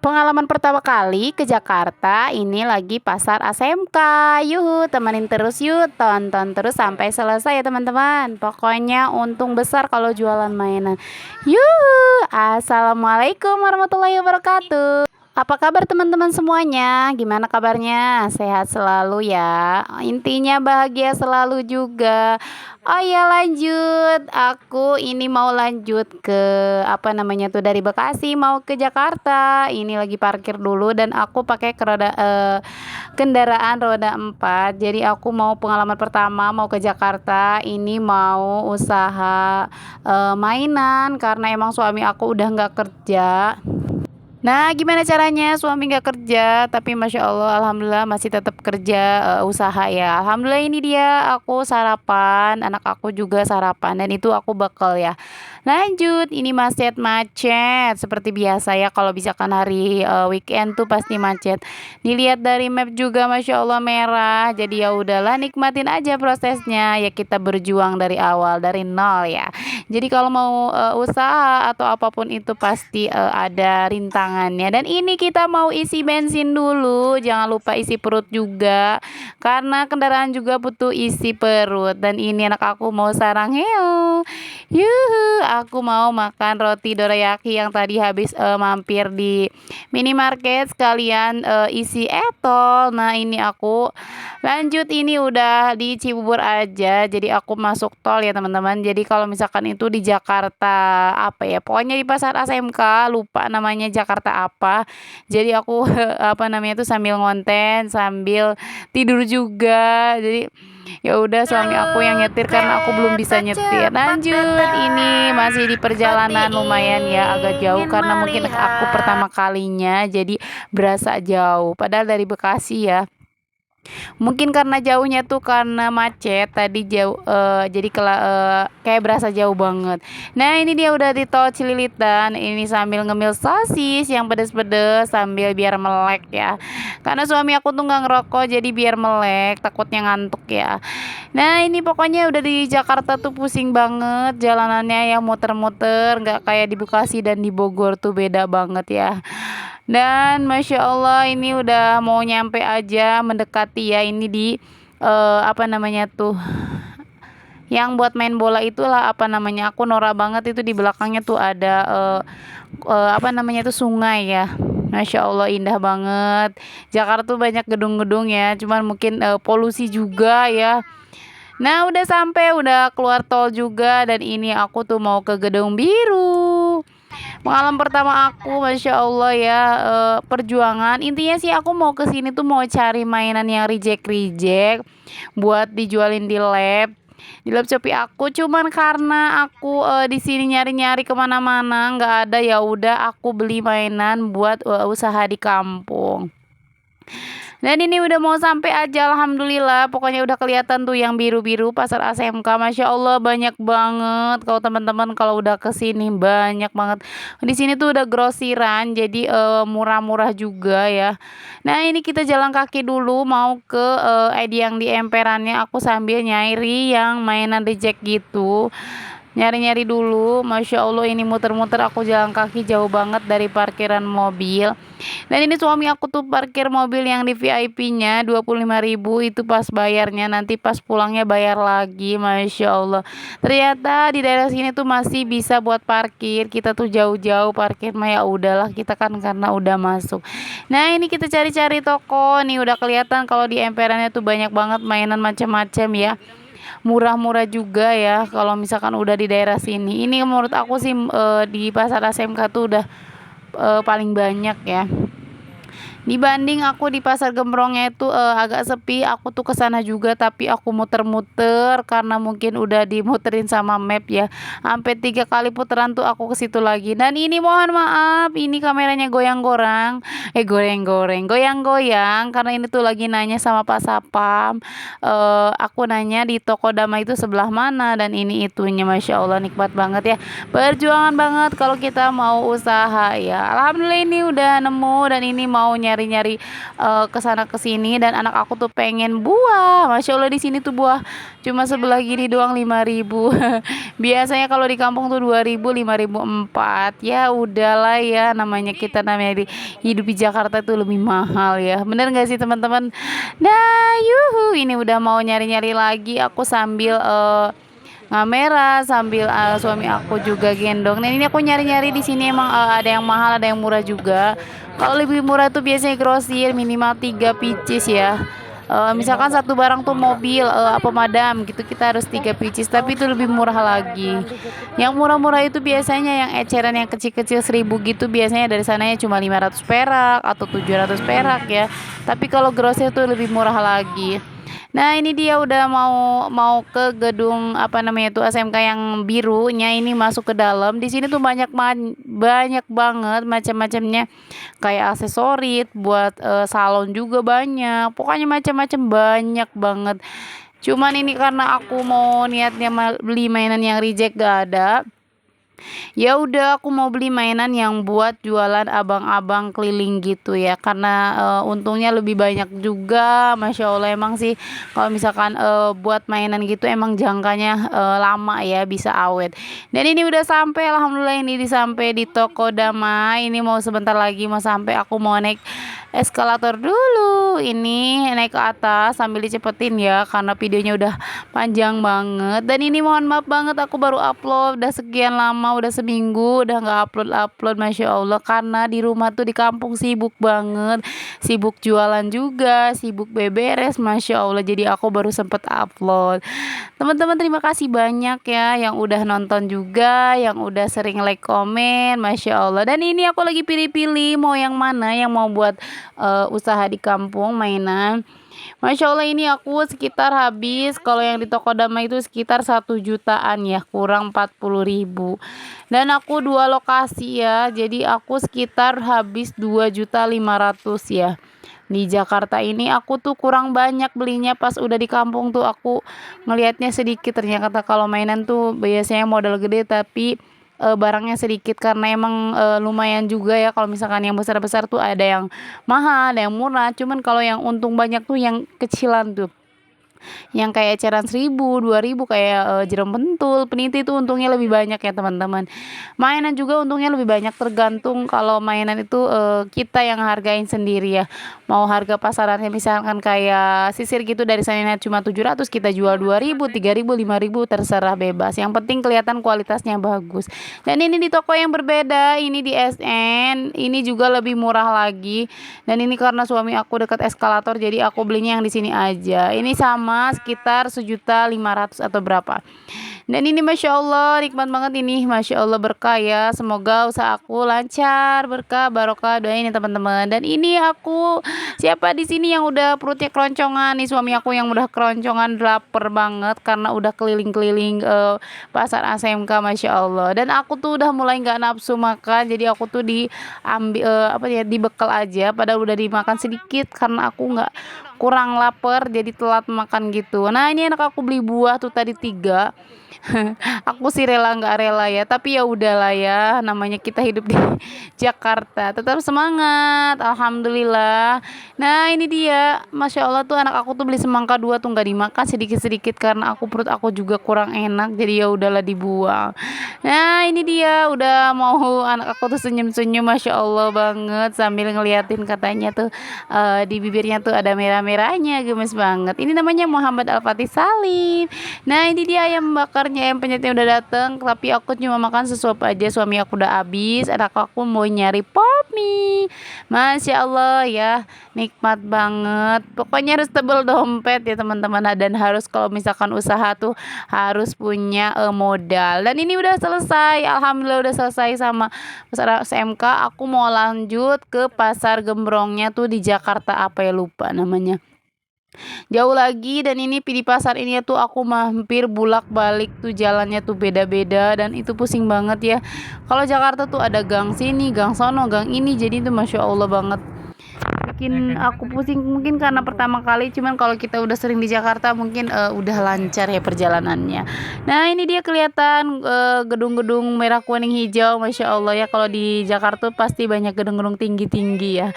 Pengalaman pertama kali ke Jakarta ini lagi pasar ASMK. Yuhu, temenin terus yuk, tonton terus sampai selesai ya teman-teman. Pokoknya untung besar kalau jualan mainan. Yuhu, assalamualaikum warahmatullahi wabarakatuh. Apa kabar teman-teman semuanya? Gimana kabarnya? Sehat selalu ya. Intinya bahagia selalu juga. Oh iya lanjut. Aku ini mau lanjut ke apa namanya tuh dari Bekasi mau ke Jakarta. Ini lagi parkir dulu dan aku pakai kendaraan roda 4. Jadi aku mau pengalaman pertama mau ke Jakarta. Ini mau usaha mainan karena emang suami aku udah nggak kerja. Nah, gimana caranya suami nggak kerja, tapi masya Allah, alhamdulillah masih tetap kerja usaha ya. Alhamdulillah ini dia aku sarapan, anak aku juga sarapan dan itu aku bekal ya. Lanjut, ini macet-macet seperti biasa ya. Kalau misalkan hari weekend tuh pasti macet. Dilihat dari map juga masya Allah merah. Jadi ya udahlah nikmatin aja prosesnya. Ya kita berjuang dari awal dari nol ya. Jadi kalau mau usaha atau apapun itu pasti ada rintangannya. Dan ini kita mau isi bensin dulu, jangan lupa isi perut juga, karena kendaraan juga butuh isi perut. Dan ini anak aku mau sarang heo. Yuhu, aku mau makan roti dorayaki yang tadi habis mampir di minimarket sekalian isi etol. Nah, ini aku lanjut ini udah di Cibubur aja. Jadi aku masuk tol ya, teman-teman. Jadi kalau misalkan itu di Jakarta apa ya? Pokoknya di Pasar ASMK, lupa namanya Jakarta apa. Jadi aku apa namanya itu sambil ngonten, sambil tidur juga. Jadi ya udah suami aku yang nyetir karena aku belum bisa nyetir. Lanjut, ini masih di perjalanan lumayan ya agak jauh karena mungkin aku pertama kalinya jadi berasa jauh. Padahal dari Bekasi ya. Mungkin karena jauhnya tuh karena macet tadi jauh jadi kayak berasa jauh banget. Nah, ini dia udah di tol Cililitan. Ini sambil ngemil sosis yang pedes-pedes sambil biar melek ya. Karena suami aku tuh nggak ngerokok jadi biar melek, takutnya ngantuk ya. Nah, ini pokoknya udah di Jakarta tuh pusing banget jalanannya ya muter-muter, nggak kayak di Bekasi dan di Bogor tuh beda banget ya. Dan masya Allah ini udah mau nyampe aja mendekati ya ini di apa namanya tuh yang buat main bola itulah apa namanya aku norak banget itu di belakangnya tuh ada apa namanya tuh sungai ya. Masya Allah indah banget. Jakarta tuh banyak gedung-gedung ya, cuman mungkin polusi juga ya. Nah, udah sampai, udah keluar tol juga dan ini aku tuh mau ke Gedung Biru. Pengalaman pertama aku, masya Allah ya, perjuangan. Intinya sih aku mau ke sini tuh mau cari mainan yang reject buat dijualin di lab Shopee aku. Cuman karena aku di sini nyari-nyari kemana-mana nggak ada, ya udah aku beli mainan buat usaha di kampung. Dan ini udah mau sampai aja alhamdulillah. Pokoknya udah kelihatan tuh yang biru-biru pasar ASMK. Masya Allah banyak banget. Kalau teman-teman kalau udah kesini banyak banget. Di sini tuh udah grosiran jadi murah-murah juga ya. Nah, ini kita jalan kaki dulu mau ke ID yang di emperannya. Aku sambil nyari yang mainan reject gitu. Nyari-nyari dulu, masya Allah ini muter-muter aku jalan kaki jauh banget dari parkiran mobil. Dan ini suami aku tuh parkir mobil yang di VIP-nya 25.000 itu pas bayarnya, nanti pas pulangnya bayar lagi. Masya Allah, ternyata di daerah sini tuh masih bisa buat parkir. Kita tuh jauh-jauh parkir mah ya udahlah, kita kan karena udah masuk. Nah, ini kita cari-cari toko nih, udah kelihatan kalau di emperannya tuh banyak banget mainan macam-macam ya, murah-murah juga ya kalau misalkan udah di daerah sini. Ini menurut aku sih di pasar ASMK tuh udah paling banyak ya. Dibanding aku di pasar Gembrongnya itu agak sepi, aku tuh ke sana juga tapi aku muter-muter karena mungkin udah dimuterin sama map ya. Sampai 3 kali putaran tuh aku ke situ lagi. Dan ini mohon maaf, ini kameranya goyang-goreng, goyang-goyang karena ini tuh lagi nanya sama Pak Sapam. Aku nanya di toko Dama itu sebelah mana dan ini itunya, masya Allah nikmat banget ya. Perjuangan banget kalau kita mau usaha ya. Alhamdulillah ini udah nemu dan ini mau nyari-nyari ke sana ke sini, dan anak aku tuh pengen buah. Masya Allah di sini tuh buah cuma sebelah gini doang 5.000. Biasanya kalau di kampung tuh 2.000, 5.000, 4. Ya udahlah ya, namanya kita namanya hidup di Jakarta tuh lebih mahal ya. Bener nggak sih teman-teman? Nah, yuhu, ini udah mau nyari-nyari lagi. Aku sambil ngamera, sambil suami aku juga gendong. Nah ini aku nyari-nyari di sini emang ada yang mahal, ada yang murah juga. Kalau lebih murah tuh biasanya grosir minimal 3 pieces ya. Misalkan satu barang tuh mobil pemadam gitu, kita harus 3 pieces, tapi itu lebih murah lagi. Yang murah-murah itu biasanya yang eceran yang kecil-kecil 1.000 gitu, biasanya dari sananya cuma 500 perak atau 700 perak ya. Tapi kalau grosir tuh lebih murah lagi. Nah, ini dia udah mau mau ke gedung apa namanya itu SMK yang birunya ini, masuk ke dalam. Di sini tuh banyak banget macam-macamnya. Kayak aksesoris buat salon juga banyak. Pokoknya macam-macam banyak banget. Cuman ini karena aku mau niatnya beli mainan yang reject gak ada. Ya udah aku mau beli mainan yang buat jualan abang-abang keliling gitu ya, karena untungnya lebih banyak juga. Masya Allah emang sih kalau misalkan buat mainan gitu emang jangkanya lama ya, bisa awet. Dan ini udah sampai, alhamdulillah ini sampai di toko Damai. Ini mau sebentar lagi mau sampai, aku mau naik eskalator dulu. Ini naik ke atas sambil dicepetin ya, karena videonya udah panjang banget. Dan ini mohon maaf banget, aku baru upload udah sekian lama, udah seminggu udah nggak upload. Masya Allah, karena di rumah tuh di kampung sibuk banget, sibuk jualan juga, sibuk beberes. Masya Allah, jadi aku baru sempet upload. Teman-teman terima kasih banyak ya yang udah nonton juga, yang udah sering like komen. Masya Allah. Dan ini aku lagi pilih-pilih mau yang mana yang mau buat usaha di kampung mainan. Masya Allah, ini aku sekitar habis, kalau yang di toko Damai itu sekitar 1 jutaan ya, kurang 40.000. Dan aku 2 lokasi ya, jadi aku sekitar habis 2.500.000 ya. Di Jakarta ini aku tuh kurang banyak belinya, pas udah di kampung tuh aku ngelihatnya sedikit. Ternyata kalau mainan tuh biasanya modal gede tapi barangnya sedikit, karena emang lumayan juga ya. Kalau misalkan yang besar-besar tuh ada yang mahal, ada yang murah. Cuman kalau yang untung banyak tuh yang kecilan tuh, yang kayak eceran 1.000, 2.000, kayak jerom pentul, peniti itu untungnya lebih banyak ya teman-teman. Mainan juga untungnya lebih banyak, tergantung. Kalau mainan itu kita yang hargain sendiri ya. Mau harga pasarannya misalkan kayak sisir gitu dari sana cuma 700, kita jual 2.000, 3.000, 5.000, terserah, bebas. Yang penting kelihatan kualitasnya bagus. Dan ini di toko yang berbeda, ini di SN, ini juga lebih murah lagi. Dan ini karena suami aku dekat eskalator, jadi aku belinya yang di sini aja. Ini sama sekitar 1.500.000 atau berapa. Dan ini Masya Allah nikmat banget ini, Masya Allah berkah ya. Semoga usaha aku lancar, berkah, barokah, doain ya teman-teman. Dan ini aku, siapa di sini yang udah perutnya keroncongan nih, suami aku yang udah keroncongan, lapar banget karena udah keliling-keliling pasar ASMK. Masya Allah. Dan aku tuh udah mulai nggak nafsu makan, jadi aku tuh diambil apa ya, dibekal aja, padahal udah dimakan sedikit karena aku nggak, kurang lapar, jadi telat makan gitu. Nah ini anak aku beli buah tuh tadi 3. Aku sih rela nggak rela ya, tapi ya udahlah ya, namanya kita hidup di Jakarta, tetap semangat, alhamdulillah. Nah ini dia, Masya Allah tuh anak aku tuh beli semangka 2 tuh nggak dimakan, sedikit-sedikit karena perut aku juga kurang enak, jadi ya udahlah dibuang. Nah ini dia udah mau, anak aku tuh senyum-senyum Masya Allah banget sambil ngeliatin, katanya tuh di bibirnya tuh ada merah-merahnya, gemes banget. Ini namanya Muhammad Al-Fatih Salim. Nah ini dia ayam bakarnya, ayam penyetnya udah dateng, tapi aku cuma makan sesuap aja, suami aku udah habis, anak aku mau nyari pop mie. Masya Allah ya, nikmat banget. Pokoknya harus tebel dompet ya teman-teman, dan harus kalau misalkan usaha tuh harus punya modal. Dan ini udah selesai, alhamdulillah udah selesai sama pasar SMK. Aku mau lanjut ke pasar gembrongnya tuh di Jakarta, apa ya, lupa namanya, jauh lagi. Dan ini di pasar ini tuh aku mampir bulak-balik tuh, jalannya tuh beda-beda dan itu pusing banget ya. Kalau Jakarta tuh ada gang sini, gang sono, gang ini, jadi itu Masya Allah banget, bikin aku pusing. Mungkin karena pertama kali, cuman kalau kita udah sering di Jakarta mungkin udah lancar ya perjalanannya. Nah ini dia kelihatan gedung-gedung merah kuning hijau, Masya Allah ya. Kalau di Jakarta pasti banyak gedung-gedung tinggi-tinggi ya.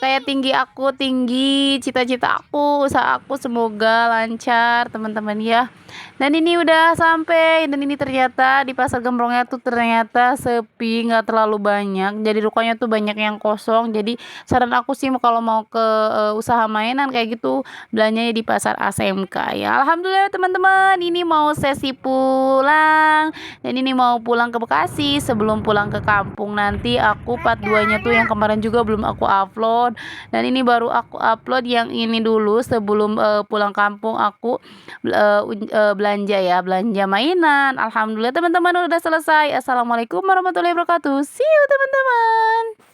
kayak tinggi cita-cita aku, usaha aku semoga lancar teman-teman ya. Dan ini udah sampai, dan ini ternyata di pasar gembrongnya tuh ternyata sepi, nggak terlalu banyak. Jadi rukanya tuh banyak yang kosong. Jadi saran aku sih kalau mau ke usaha mainan kayak gitu belanjanya di pasar ASMK ya. Alhamdulillah teman-teman, ini mau sesi pulang dan ini mau pulang ke Bekasi. Sebelum pulang ke kampung nanti aku part 2-nya tuh yang kemarin juga belum aku upload, dan ini baru aku upload yang ini dulu sebelum pulang kampung aku belanja ya, belanja mainan. Alhamdulillah teman-teman udah selesai. Assalamualaikum warahmatullahi wabarakatuh. See you teman-teman.